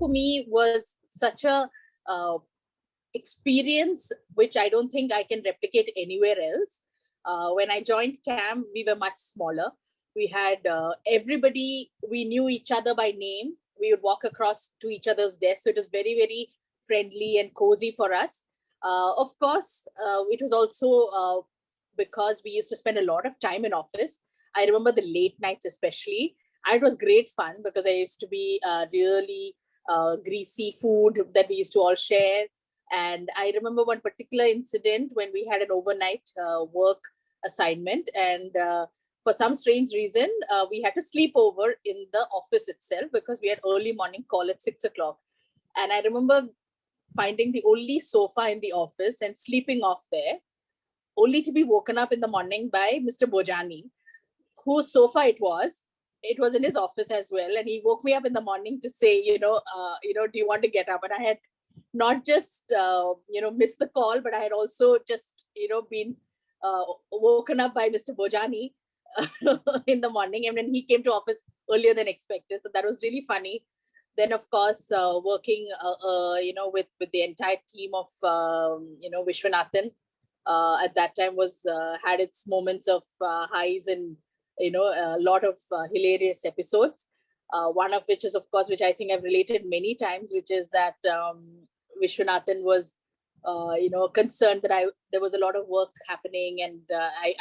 for me was such a experience, which I don't think I can replicate anywhere else. When I joined CAM, we were much smaller. We had everybody, we knew each other by name. We would walk across to each other's desks. So it was very, very friendly and cozy for us. Of course, it was also because we used to spend a lot of time in office. I remember the late nights especially. And it was great fun because I used to be really greasy food that we used to all share. And I remember one particular incident when we had an overnight work assignment, and for some strange reason, we had to sleep over in the office itself because we had early morning call at 6 o'clock. And I remember finding the only sofa in the office and sleeping off there, only to be woken up in the morning by Mr. Bojani, whose sofa it was. It was in his office as well. And he woke me up in the morning to say, do you want to get up? And I had not just, missed the call, but I had also just, been woken up by Mr. Bojani in the morning. And then he came to office earlier than expected. So that was really funny. Then, of course, working, with the entire team of, Vishwanathan at that time had its moments of highs and, a lot of hilarious episodes. One of which is, of course, which I think I've related many times, which is that Vishwanathan was, concerned that there was a lot of work happening and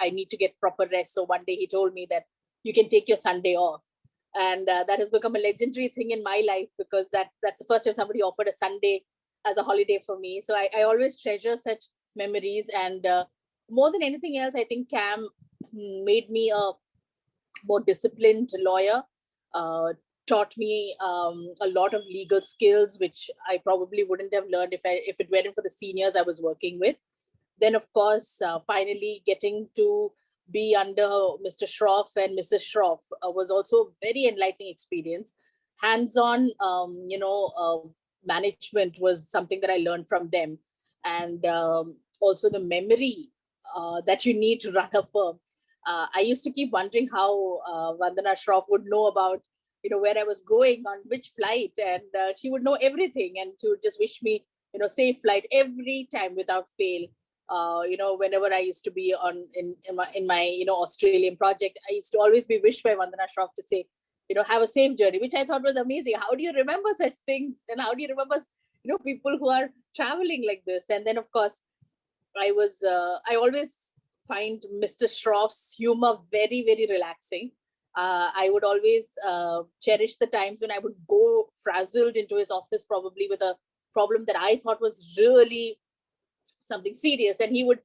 I need to get proper rest. So one day he told me that you can take your Sunday off. And that has become a legendary thing in my life because that's the first time somebody offered a Sunday as a holiday for me. So I always treasure such memories. And more than anything else, I think CAM made me a more disciplined lawyer, taught me a lot of legal skills, which I probably wouldn't have learned if it weren't for the seniors I was working with. Then, of course, finally getting to be under Mr. Shroff and Mrs. Shroff was also a very enlightening experience. Hands-on, management was something that I learned from them. And also the memory that you need to run a firm. I used to keep wondering how Vandana Shroff would know about, where I was going on which flight, and she would know everything, and she would just wish me, safe flight every time without fail. Whenever I used to be in my Australian project, I used to always be wished by Vandana Shroff to say, have a safe journey, which I thought was amazing. How do you remember such things, and how do you remember people who are traveling like this? And then, of course, I always find Mr. Shroff's humor very, very relaxing. I would always cherish the times when I would go frazzled into his office, probably with a problem that I thought was really something serious. And he would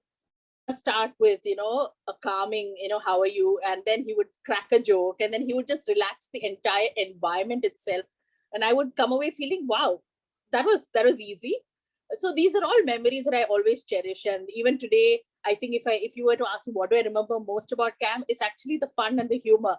start with, a calming, how are you? And then he would crack a joke, and then he would just relax the entire environment itself. And I would come away feeling, wow, that was easy. So these are all memories that I always cherish. And even today, I think if you were to ask me what do I remember most about CAM, it's actually the fun and the humor.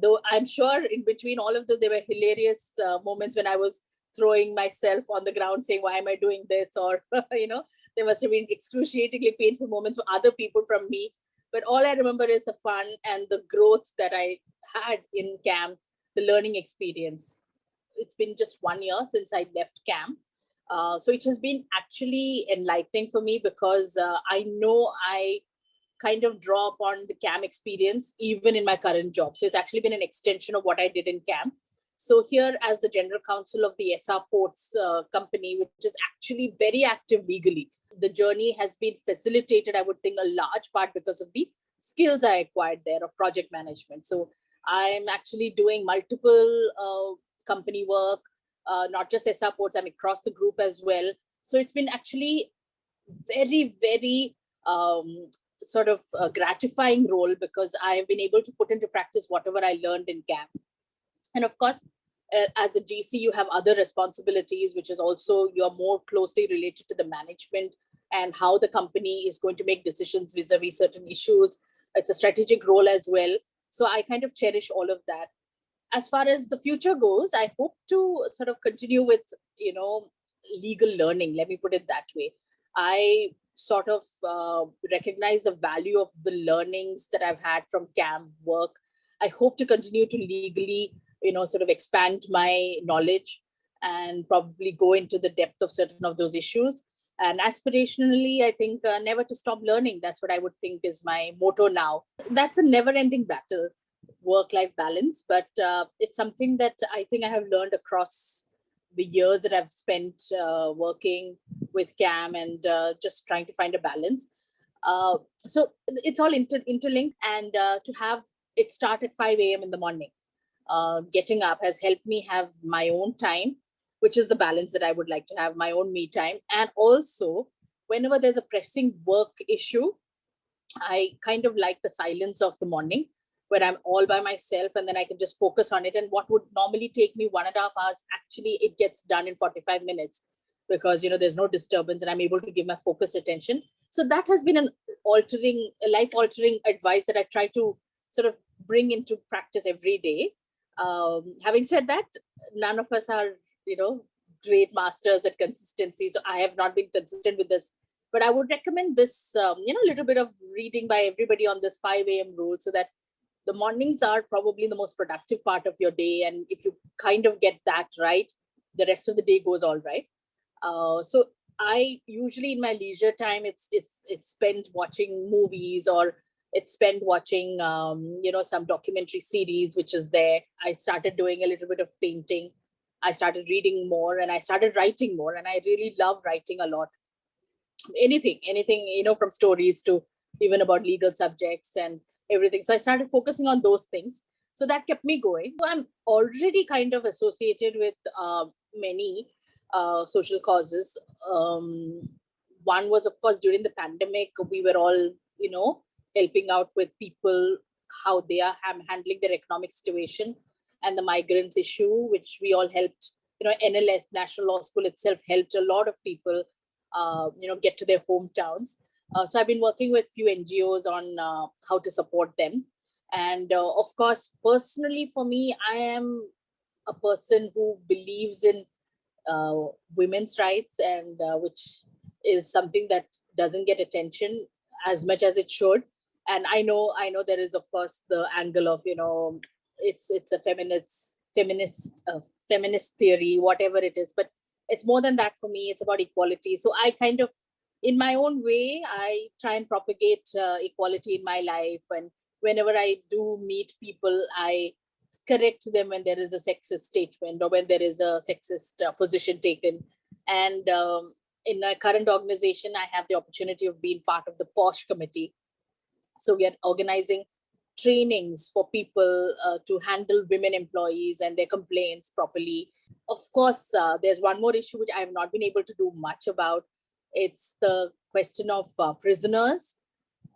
Though I'm sure in between all of this, there were hilarious moments when I was throwing myself on the ground saying, why am I doing this? Or, there must have been excruciatingly painful moments for other people from me. But all I remember is the fun and the growth that I had in CAM, the learning experience. It's been just 1 year since I left CAM. So it has been actually enlightening for me because I know I kind of draw upon the CAM experience even in my current job. So it's actually been an extension of what I did in CAM. So here, as the general counsel of the Essar Ports company, which is actually very active legally, the journey has been facilitated, I would think, a large part because of the skills I acquired there of project management. So I'm actually doing multiple company work, not just Essar Ports, I'm across the group as well. So it's been actually very, very sort of a gratifying role because I have been able to put into practice whatever I learned in CAM. And of course, as a GC, you have other responsibilities, which is also you're more closely related to the management and how the company is going to make decisions vis-a-vis certain issues. It's a strategic role as well. So I kind of cherish all of that. As far as the future goes, I hope to sort of continue with, legal learning. Let me put it that way. I sort of recognize the value of the learnings that I've had from CAM work. I hope to continue to legally, sort of expand my knowledge. and probably go into the depth of certain of those issues. And aspirationally, I think never to stop learning. That's what I would think is my motto now. That's a never ending battle, work-life balance, but it's something that I think I have learned across the years that I've spent working with CAM and just trying to find a balance. So it's all interlinked, and to have it start at 5 a.m. in the morning, getting up has helped me have my own time, which is the balance that I would like to have, my own me time. And also, whenever there's a pressing work issue, I kind of like the silence of the morning where I'm all by myself and then I can just focus on it. And what would normally take me 1.5 hours, actually it gets done in 45 minutes because, there's no disturbance and I'm able to give my focused attention. So that has been life altering advice that I try to sort of bring into practice every day. Having said that, none of us are, great masters at consistency. So I have not been consistent with this, but I would recommend this, little bit of reading by everybody on this 5 a.m. rule, so that the mornings are probably the most productive part of your day. And if you kind of get that right, the rest of the day goes all right. So I usually in my leisure time, it's spent watching movies, or it's spent watching, some documentary series, which is there. I started doing a little bit of painting. I started reading more and I started writing more. And I really love writing a lot. Anything, from stories to even about legal subjects and everything. So I started focusing on those things. So that kept me going. So I'm already kind of associated with many social causes. One was, of course, during the pandemic, we were all, helping out with people, how they are handling their economic situation, and the migrants issue, which we all helped. NLS, National Law School itself, helped a lot of people, get to their hometowns. So I've been working with few NGOs on how to support them. And of course, personally for me, I am a person who believes in women's rights, and which is something that doesn't get attention as much as it should. And I know there is, of course, the angle of, it's a feminist theory, whatever it is, but it's more than that for me. It's about equality. So I kind of, in my own way, I try and propagate equality in my life. And whenever I do meet people, I correct them when there is a sexist statement or when there is a sexist position taken. And in my current organization, I have the opportunity of being part of the POSH committee. So we are organizing trainings for people to handle women employees and their complaints properly. Of course, there's one more issue which I have not been able to do much about. It's the question of prisoners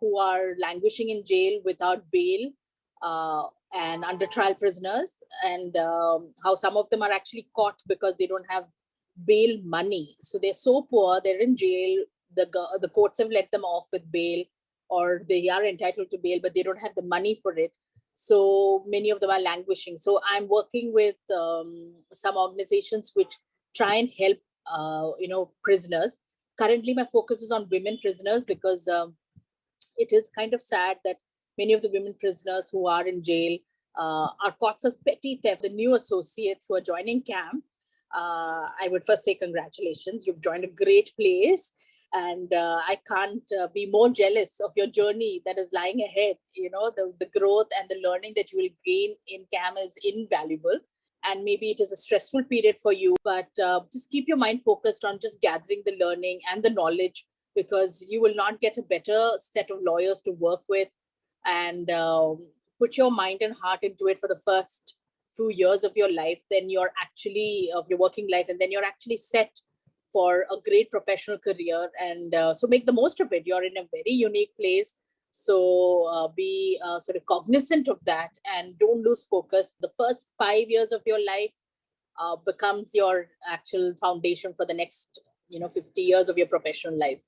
who are languishing in jail without bail, and under trial prisoners, and how some of them are actually caught because they don't have bail money. So they're so poor, they're in jail, the courts have let them off with bail, or they are entitled to bail, but they don't have the money for it. So many of them are languishing. So I'm working with some organizations which try and help, prisoners. Currently, my focus is on women prisoners because it is kind of sad that many of the women prisoners who are in jail are caught for petty theft. The new associates who are joining CAM, I would first say congratulations. You've joined a great place. And I can't be more jealous of your journey that is lying ahead. The growth and the learning that you will gain in CAM is invaluable. And maybe it is a stressful period for you, but just keep your mind focused on just gathering the learning and the knowledge, because you will not get a better set of lawyers to work with. And put your mind and heart into it for the first few years of your life, then you're actually, of your working life, and then you're actually set for a great professional career. And so make the most of it. You're in a very unique place. So be sort of cognizant of that and don't lose focus. The first 5 years of your life becomes your actual foundation for the next 50 years of your professional life.